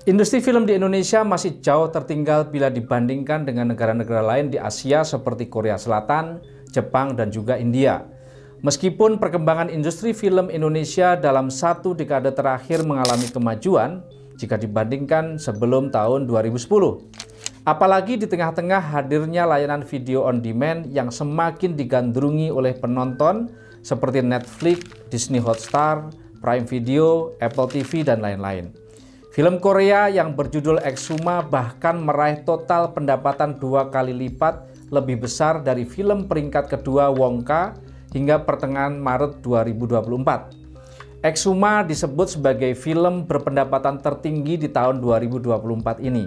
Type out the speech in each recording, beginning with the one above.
Industri film di Indonesia masih jauh tertinggal bila dibandingkan dengan negara-negara lain di Asia seperti Korea Selatan, Jepang, dan juga India. Meskipun perkembangan industri film Indonesia dalam satu dekade terakhir mengalami kemajuan jika dibandingkan sebelum tahun 2010. Apalagi di tengah-tengah hadirnya layanan video on demand yang semakin digandrungi oleh penonton seperti Netflix, Disney Hotstar, Prime Video, Apple TV, dan lain-lain. Film Korea yang berjudul Exuma bahkan meraih total pendapatan 2 kali lipat lebih besar dari film peringkat kedua Wonka hingga pertengahan Maret 2024. Exuma disebut sebagai film berpendapatan tertinggi di tahun 2024 ini.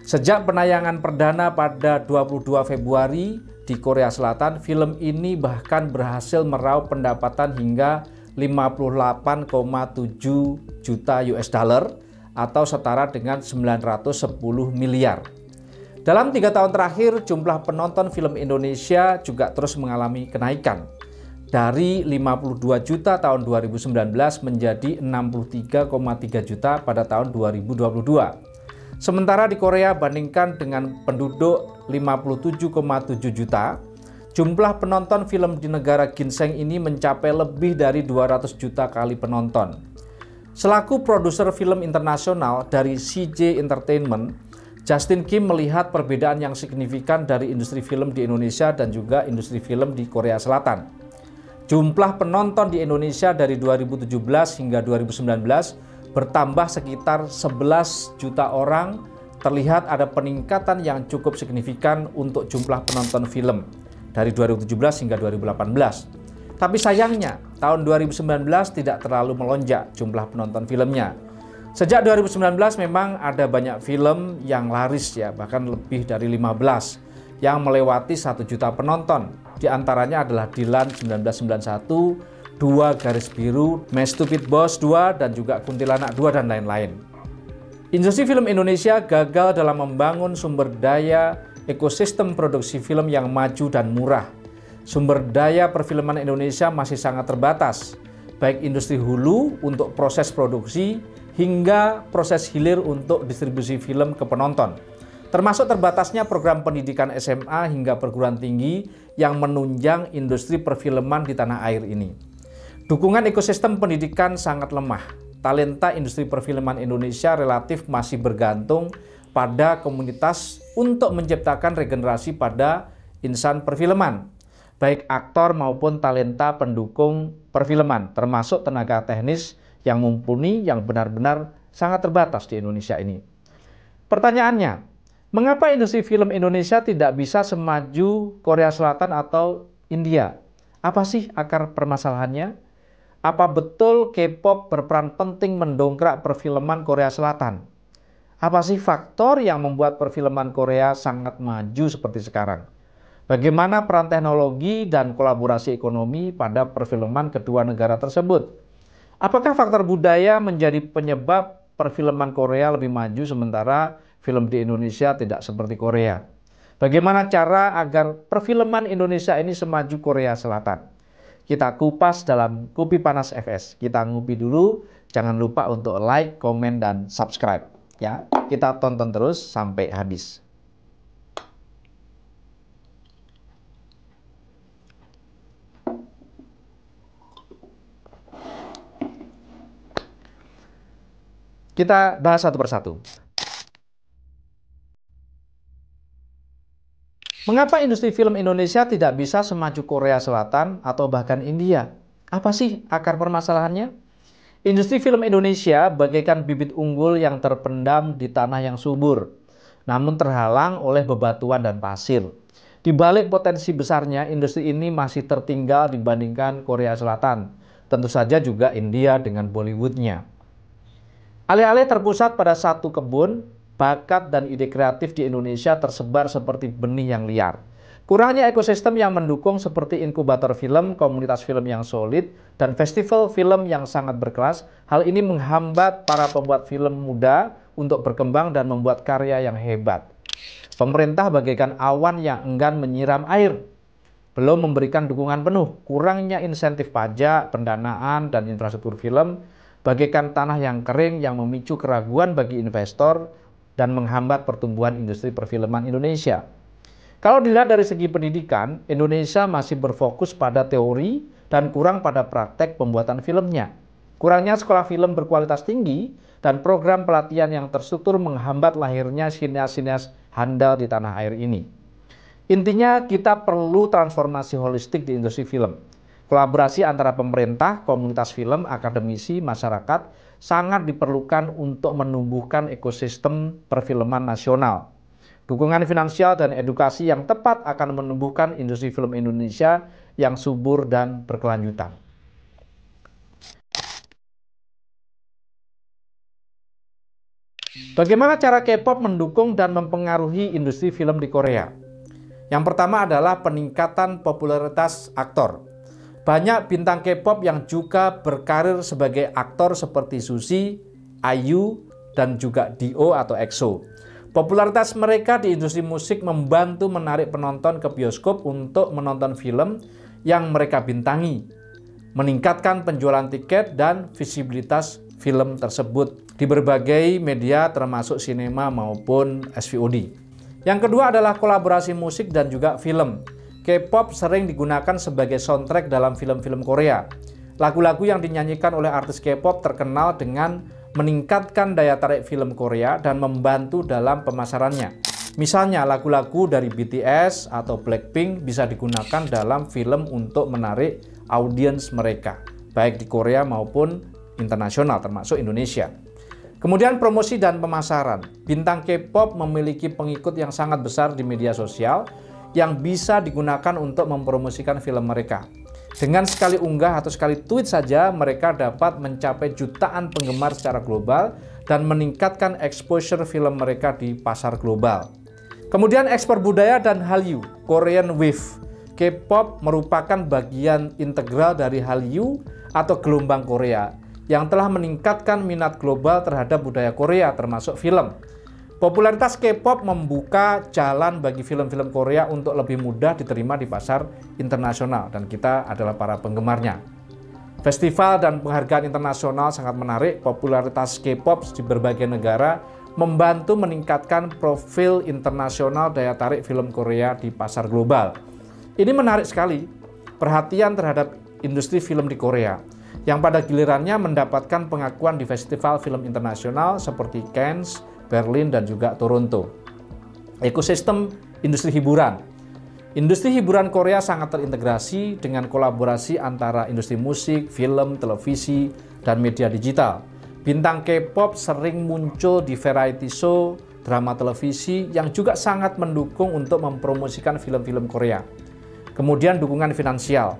Sejak penayangan perdana pada 22 Februari di Korea Selatan, film ini bahkan berhasil meraup pendapatan hingga 58,7 juta US dollar atau setara dengan 910 miliar. Dalam 3 tahun terakhir, jumlah penonton film Indonesia juga terus mengalami kenaikan. Dari 52 juta tahun 2019 menjadi 63,3 juta pada tahun 2022. Sementara di Korea, bandingkan dengan penduduk 57,7 juta, jumlah penonton film di negara ginseng ini mencapai lebih dari 200 juta kali penonton. Selaku produser film internasional dari CJ Entertainment, Justin Kim melihat perbedaan yang signifikan dari industri film di Indonesia dan juga industri film di Korea Selatan. Jumlah penonton di Indonesia dari 2017 hingga 2019 bertambah sekitar 11 juta orang. Terlihat ada peningkatan yang cukup signifikan untuk jumlah penonton film dari 2017 hingga 2018. Tapi sayangnya, tahun 2019 tidak terlalu melonjak jumlah penonton filmnya. Sejak 2019 memang ada banyak film yang laris ya, bahkan lebih dari 15 yang melewati 1 juta penonton. Di antaranya adalah Dilan 1991, 2 Garis Biru, My Stupid Boss 2, dan juga Kuntilanak 2, dan lain-lain. Industri film Indonesia gagal dalam membangun sumber daya ekosistem produksi film yang maju dan murah. Sumber daya perfilman Indonesia masih sangat terbatas, baik industri hulu untuk proses produksi hingga proses hilir untuk distribusi film ke penonton. Termasuk terbatasnya program pendidikan SMA hingga perguruan tinggi yang menunjang industri perfilman di tanah air ini. Dukungan ekosistem pendidikan sangat lemah. Talenta industri perfilman Indonesia relatif masih bergantung pada komunitas untuk menciptakan regenerasi pada insan perfilman, baik aktor maupun talenta pendukung perfilman, termasuk tenaga teknis yang mumpuni yang benar-benar sangat terbatas di Indonesia ini. Pertanyaannya, mengapa industri film Indonesia tidak bisa semaju Korea Selatan atau India? Apa sih akar permasalahannya? Apa betul K-pop berperan penting mendongkrak perfilman Korea Selatan? Apa sih faktor yang membuat perfilman Korea sangat maju seperti sekarang? Bagaimana peran teknologi dan kolaborasi ekonomi pada perfilman kedua negara tersebut? Apakah faktor budaya menjadi penyebab perfilman Korea lebih maju sementara film di Indonesia tidak seperti Korea? Bagaimana cara agar perfilman Indonesia ini semaju Korea Selatan? Kita kupas dalam Kopi Panas FS. Kita ngupi dulu, jangan lupa untuk like, komen, dan subscribe. Ya, kita tonton terus sampai habis. Kita bahas satu persatu. Mengapa industri film Indonesia tidak bisa semaju Korea Selatan atau bahkan India? Apa sih akar permasalahannya? Industri film Indonesia bagaikan bibit unggul yang terpendam di tanah yang subur, namun terhalang oleh bebatuan dan pasir. Di balik potensi besarnya, industri ini masih tertinggal dibandingkan Korea Selatan. Tentu saja juga India dengan Bollywood-nya. Alih-alih terpusat pada satu kebun, bakat dan ide kreatif di Indonesia tersebar seperti benih yang liar. Kurangnya ekosistem yang mendukung seperti inkubator film, komunitas film yang solid, dan festival film yang sangat berkelas, hal ini menghambat para pembuat film muda untuk berkembang dan membuat karya yang hebat. Pemerintah bagaikan awan yang enggan menyiram air, belum memberikan dukungan penuh. Kurangnya insentif pajak, pendanaan, dan infrastruktur film bagaikan tanah yang kering yang memicu keraguan bagi investor dan menghambat pertumbuhan industri perfilman Indonesia. Kalau dilihat dari segi pendidikan, Indonesia masih berfokus pada teori dan kurang pada praktek pembuatan filmnya. Kurangnya sekolah film berkualitas tinggi dan program pelatihan yang terstruktur menghambat lahirnya sineas-sineas handal di tanah air ini. Intinya, kita perlu transformasi holistik di industri film. Kolaborasi antara pemerintah, komunitas film, akademisi, masyarakat sangat diperlukan untuk menumbuhkan ekosistem perfilman nasional. Dukungan finansial dan edukasi yang tepat akan menumbuhkan industri film Indonesia yang subur dan berkelanjutan. Bagaimana cara K-pop mendukung dan mempengaruhi industri film di Korea? Yang pertama adalah peningkatan popularitas aktor. Banyak bintang K-pop yang juga berkarir sebagai aktor seperti Suzy, IU, dan juga D.O atau EXO. Popularitas mereka di industri musik membantu menarik penonton ke bioskop untuk menonton film yang mereka bintangi, meningkatkan penjualan tiket dan visibilitas film tersebut di berbagai media termasuk sinema maupun SVOD. Yang kedua adalah kolaborasi musik dan juga film. K-pop sering digunakan sebagai soundtrack dalam film-film Korea. Lagu-lagu yang dinyanyikan oleh artis K-pop terkenal dengan meningkatkan daya tarik film Korea dan membantu dalam pemasarannya. Misalnya lagu-lagu dari BTS atau Blackpink bisa digunakan dalam film untuk menarik audiens mereka, baik di Korea maupun internasional termasuk Indonesia. Kemudian promosi dan pemasaran. Bintang K-pop memiliki pengikut yang sangat besar di media sosial yang bisa digunakan untuk mempromosikan film mereka. Dengan sekali unggah atau sekali tweet saja, mereka dapat mencapai jutaan penggemar secara global dan meningkatkan exposure film mereka di pasar global. Kemudian ekspor budaya dan Hallyu, Korean Wave. K-pop merupakan bagian integral dari Hallyu atau gelombang Korea yang telah meningkatkan minat global terhadap budaya Korea termasuk film. Popularitas K-pop membuka jalan bagi film-film Korea untuk lebih mudah diterima di pasar internasional dan kita adalah para penggemarnya. Festival dan penghargaan internasional sangat menarik. Popularitas K-pop di berbagai negara membantu meningkatkan profil internasional daya tarik film Korea di pasar global. Ini menarik sekali perhatian terhadap industri film di Korea yang pada gilirannya mendapatkan pengakuan di festival film internasional seperti Cannes, Berlin, dan juga Toronto. Ekosistem industri hiburan. Industri hiburan Korea sangat terintegrasi dengan kolaborasi antara industri musik, film, televisi, dan media digital. Bintang K-pop sering muncul di variety show, drama televisi yang juga sangat mendukung untuk mempromosikan film-film Korea. Kemudian dukungan finansial.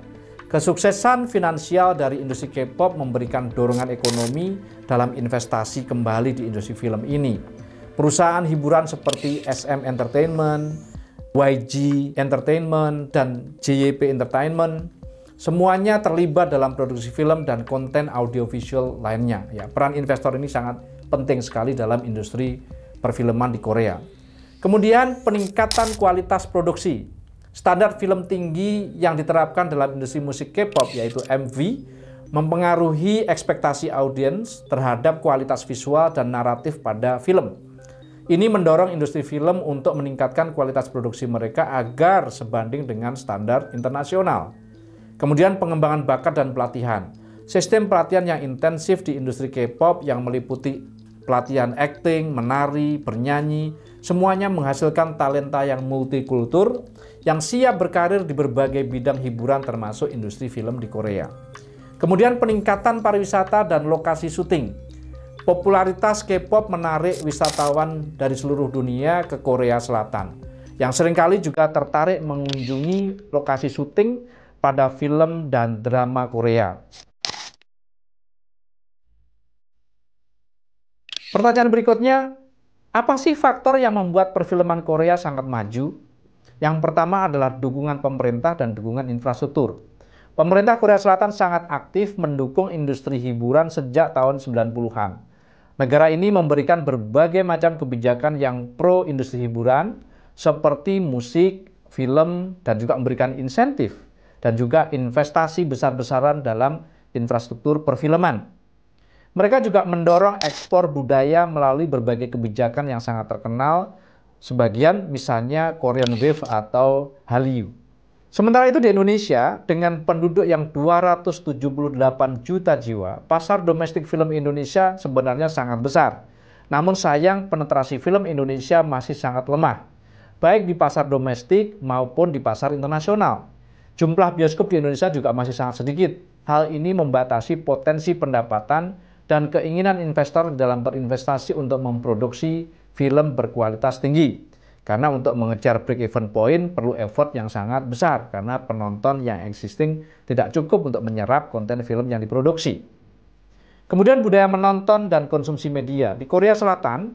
Kesuksesan finansial dari industri K-pop memberikan dorongan ekonomi dalam investasi kembali di industri film ini. Perusahaan hiburan seperti SM Entertainment, YG Entertainment, dan JYP Entertainment semuanya terlibat dalam produksi film dan konten audiovisual lainnya. Ya, peran investor ini sangat penting sekali dalam industri perfilman di Korea. Kemudian peningkatan kualitas produksi. Standar film tinggi yang diterapkan dalam industri musik K-pop yaitu MV mempengaruhi ekspektasi audiens terhadap kualitas visual dan naratif pada film. Ini mendorong industri film untuk meningkatkan kualitas produksi mereka agar sebanding dengan standar internasional. Kemudian pengembangan bakat dan pelatihan. Sistem pelatihan yang intensif di industri K-pop yang meliputi pelatihan akting, menari, bernyanyi, semuanya menghasilkan talenta yang multikultur yang siap berkarir di berbagai bidang hiburan termasuk industri film di Korea. Kemudian peningkatan pariwisata dan lokasi syuting. Popularitas K-pop menarik wisatawan dari seluruh dunia ke Korea Selatan yang seringkali juga tertarik mengunjungi lokasi syuting pada film dan drama Korea. Pertanyaan berikutnya, apa sih faktor yang membuat perfilman Korea sangat maju? Yang pertama adalah dukungan pemerintah dan dukungan infrastruktur. Pemerintah Korea Selatan sangat aktif mendukung industri hiburan sejak tahun 90-an. Negara ini memberikan berbagai macam kebijakan yang pro industri hiburan seperti musik, film, dan juga memberikan insentif dan juga investasi besar-besaran dalam infrastruktur perfilman. Mereka juga mendorong ekspor budaya melalui berbagai kebijakan yang sangat terkenal, sebagian misalnya Korean Wave atau Hallyu. Sementara itu di Indonesia, dengan penduduk yang 278 juta jiwa, pasar domestik film Indonesia sebenarnya sangat besar. Namun sayang penetrasi film Indonesia masih sangat lemah, baik di pasar domestik maupun di pasar internasional. Jumlah bioskop di Indonesia juga masih sangat sedikit. Hal ini membatasi potensi pendapatan dan keinginan investor dalam berinvestasi untuk memproduksi film berkualitas tinggi. Karena untuk mengejar break-even point perlu effort yang sangat besar karena penonton yang existing tidak cukup untuk menyerap konten film yang diproduksi. Kemudian budaya menonton dan konsumsi media. Di Korea Selatan,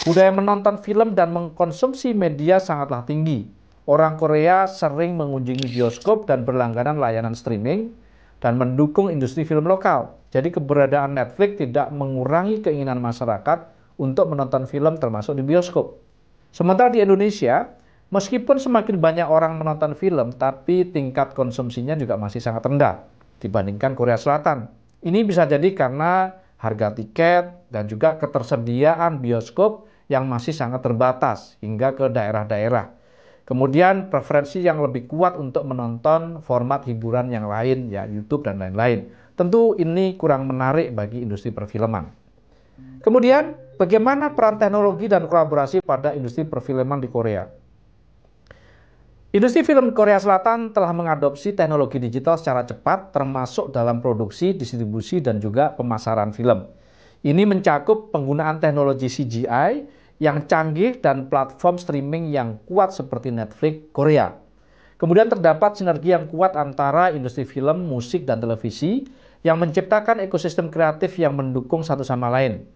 budaya menonton film dan mengkonsumsi media sangatlah tinggi. Orang Korea sering mengunjungi bioskop dan berlangganan layanan streaming dan mendukung industri film lokal. Jadi keberadaan Netflix tidak mengurangi keinginan masyarakat untuk menonton film termasuk di bioskop. Sementara di Indonesia, meskipun semakin banyak orang menonton film, tapi tingkat konsumsinya juga masih sangat rendah dibandingkan Korea Selatan. Ini bisa jadi karena harga tiket dan juga ketersediaan bioskop yang masih sangat terbatas hingga ke daerah-daerah. Kemudian preferensi yang lebih kuat untuk menonton format hiburan yang lain, ya YouTube dan lain-lain. Tentu ini kurang menarik bagi industri perfilman. Kemudian, bagaimana peran teknologi dan kolaborasi pada industri perfilman di Korea? Industri film Korea Selatan telah mengadopsi teknologi digital secara cepat, termasuk dalam produksi, distribusi, dan juga pemasaran film. Ini mencakup penggunaan teknologi CGI yang canggih dan platform streaming yang kuat seperti Netflix Korea. Kemudian terdapat sinergi yang kuat antara industri film, musik, dan televisi yang menciptakan ekosistem kreatif yang mendukung satu sama lain.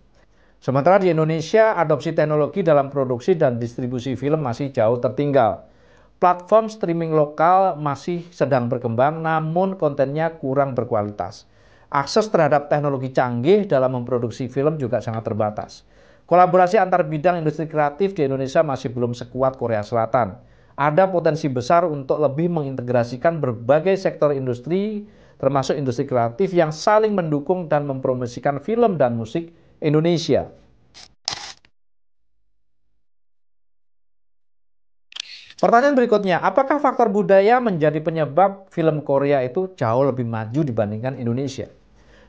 Sementara di Indonesia, adopsi teknologi dalam produksi dan distribusi film masih jauh tertinggal. Platform streaming lokal masih sedang berkembang, namun kontennya kurang berkualitas. Akses terhadap teknologi canggih dalam memproduksi film juga sangat terbatas. Kolaborasi antar bidang industri kreatif di Indonesia masih belum sekuat Korea Selatan. Ada potensi besar untuk lebih mengintegrasikan berbagai sektor industri, termasuk industri kreatif yang saling mendukung dan mempromosikan film dan musik Indonesia. Pertanyaan berikutnya, apakah faktor budaya menjadi penyebab film Korea itu jauh lebih maju dibandingkan Indonesia?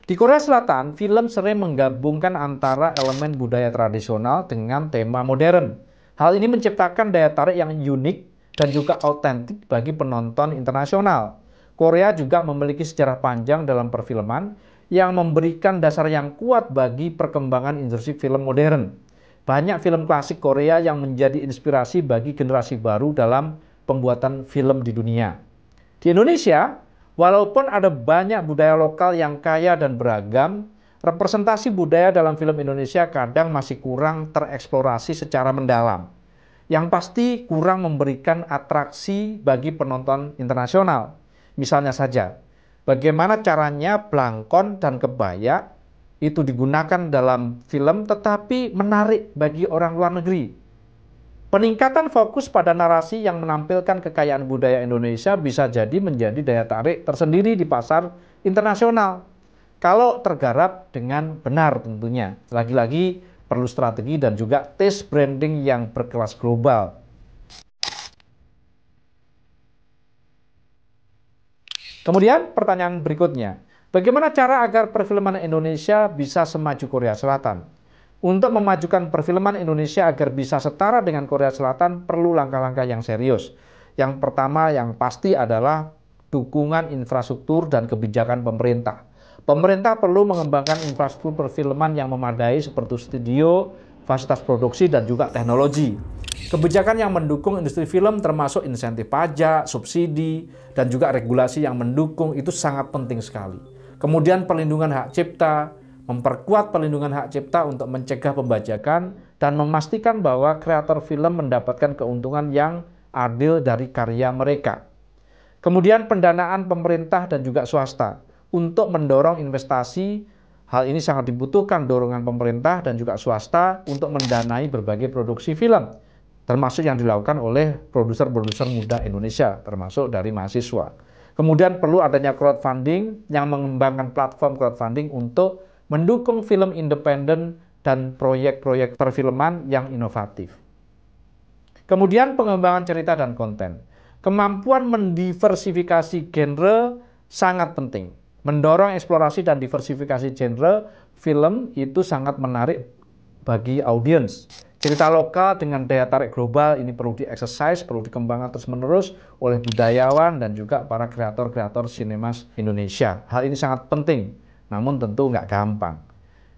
Di Korea Selatan, film sering menggabungkan antara elemen budaya tradisional dengan tema modern. Hal ini menciptakan daya tarik yang unik dan juga autentik bagi penonton internasional. Korea juga memiliki sejarah panjang dalam perfilman yang memberikan dasar yang kuat bagi perkembangan industri film modern. Banyak film klasik Korea yang menjadi inspirasi bagi generasi baru dalam pembuatan film di dunia. Di Indonesia, walaupun ada banyak budaya lokal yang kaya dan beragam, representasi budaya dalam film Indonesia kadang masih kurang tereksplorasi secara mendalam. Yang pasti kurang memberikan atraksi bagi penonton internasional. Misalnya saja, bagaimana caranya blangkon dan kebaya itu digunakan dalam film tetapi menarik bagi orang luar negeri. Peningkatan fokus pada narasi yang menampilkan kekayaan budaya Indonesia bisa jadi menjadi daya tarik tersendiri di pasar internasional. Kalau tergarap dengan benar tentunya. Lagi-lagi perlu strategi dan juga taste branding yang berkelas global. Kemudian pertanyaan berikutnya, bagaimana cara agar perfilman Indonesia bisa semaju Korea Selatan? Untuk memajukan perfilman Indonesia agar bisa setara dengan Korea Selatan perlu langkah-langkah yang serius. Yang pertama yang pasti adalah dukungan infrastruktur dan kebijakan pemerintah. Pemerintah perlu mengembangkan infrastruktur perfilman yang memadai seperti studio, fasilitas produksi, dan juga teknologi. Kebijakan yang mendukung industri film termasuk insentif pajak, subsidi, dan juga regulasi yang mendukung itu sangat penting sekali. Kemudian perlindungan hak cipta, memperkuat perlindungan hak cipta untuk mencegah pembajakan dan memastikan bahwa kreator film mendapatkan keuntungan yang adil dari karya mereka. Kemudian pendanaan pemerintah dan juga swasta untuk mendorong investasi. Hal ini sangat dibutuhkan dorongan pemerintah dan juga swasta untuk mendanai berbagai produksi film, termasuk yang dilakukan oleh produser-produser muda Indonesia, termasuk dari mahasiswa. Kemudian perlu adanya crowdfunding yang mengembangkan platform crowdfunding untuk mendukung film independen dan proyek-proyek perfilman yang inovatif. Kemudian pengembangan cerita dan konten. Kemampuan mendiversifikasi genre sangat penting. Mendorong eksplorasi dan diversifikasi genre film itu sangat menarik bagi audiens. Cerita lokal dengan daya tarik global ini perlu di-exercise, perlu dikembangkan terus-menerus oleh budayawan dan juga para kreator-kreator sinema Indonesia. Hal ini sangat penting, namun tentu nggak gampang.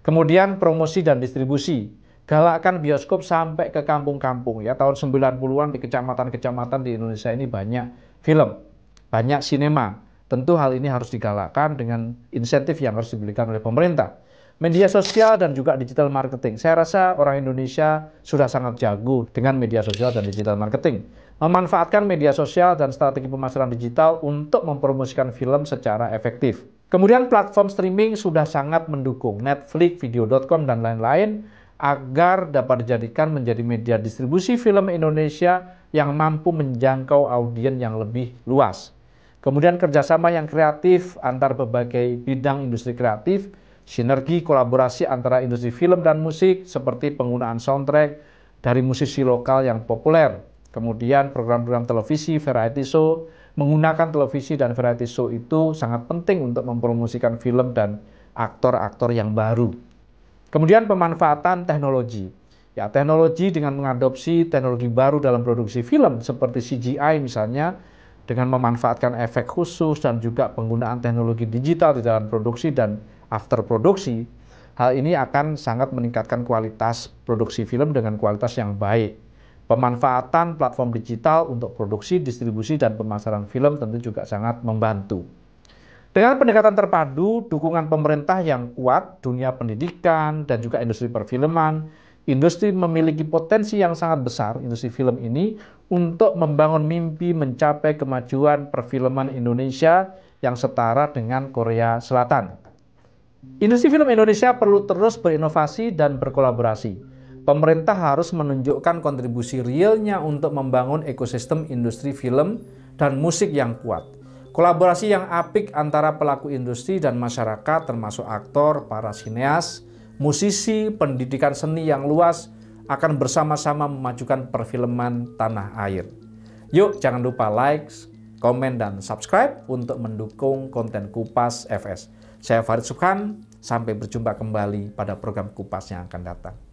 Kemudian promosi dan distribusi. Galakkan bioskop sampai ke kampung-kampung. Ya, tahun 90-an di kecamatan-kecamatan di Indonesia ini banyak film, banyak sinema. Tentu hal ini harus digalakkan dengan insentif yang harus diberikan oleh pemerintah. Media sosial dan juga digital marketing. Saya rasa orang Indonesia sudah sangat jago dengan media sosial dan digital marketing. Memanfaatkan media sosial dan strategi pemasaran digital untuk mempromosikan film secara efektif. Kemudian platform streaming sudah sangat mendukung Netflix, Video.com, dan lain-lain agar dapat dijadikan menjadi media distribusi film Indonesia yang mampu menjangkau audiens yang lebih luas. Kemudian kerjasama yang kreatif antar berbagai bidang industri kreatif, sinergi kolaborasi antara industri film dan musik seperti penggunaan soundtrack dari musisi lokal yang populer. Kemudian program-program televisi, variety show, menggunakan televisi dan variety show itu sangat penting untuk mempromosikan film dan aktor-aktor yang baru. Kemudian pemanfaatan teknologi. Ya, teknologi dengan mengadopsi teknologi baru dalam produksi film seperti CGI misalnya, dengan memanfaatkan efek khusus dan juga penggunaan teknologi digital di dalam produksi dan after produksi, hal ini akan sangat meningkatkan kualitas produksi film dengan kualitas yang baik. Pemanfaatan platform digital untuk produksi, distribusi, dan pemasaran film tentu juga sangat membantu. Dengan pendekatan terpadu, dukungan pemerintah yang kuat, dunia pendidikan, dan juga industri perfilman, industri memiliki potensi yang sangat besar, industri film ini, untuk membangun mimpi mencapai kemajuan perfilman Indonesia yang setara dengan Korea Selatan. Industri film Indonesia perlu terus berinovasi dan berkolaborasi. Pemerintah harus menunjukkan kontribusi realnya untuk membangun ekosistem industri film dan musik yang kuat. Kolaborasi yang apik antara pelaku industri dan masyarakat termasuk aktor, para sineas, musisi, pendidikan seni yang luas akan bersama-sama memajukan perfilman tanah air. Yuk jangan lupa like, komen, dan subscribe untuk mendukung konten Kupas FS. Saya Farid Subhan, sampai berjumpa kembali pada program Kupas yang akan datang.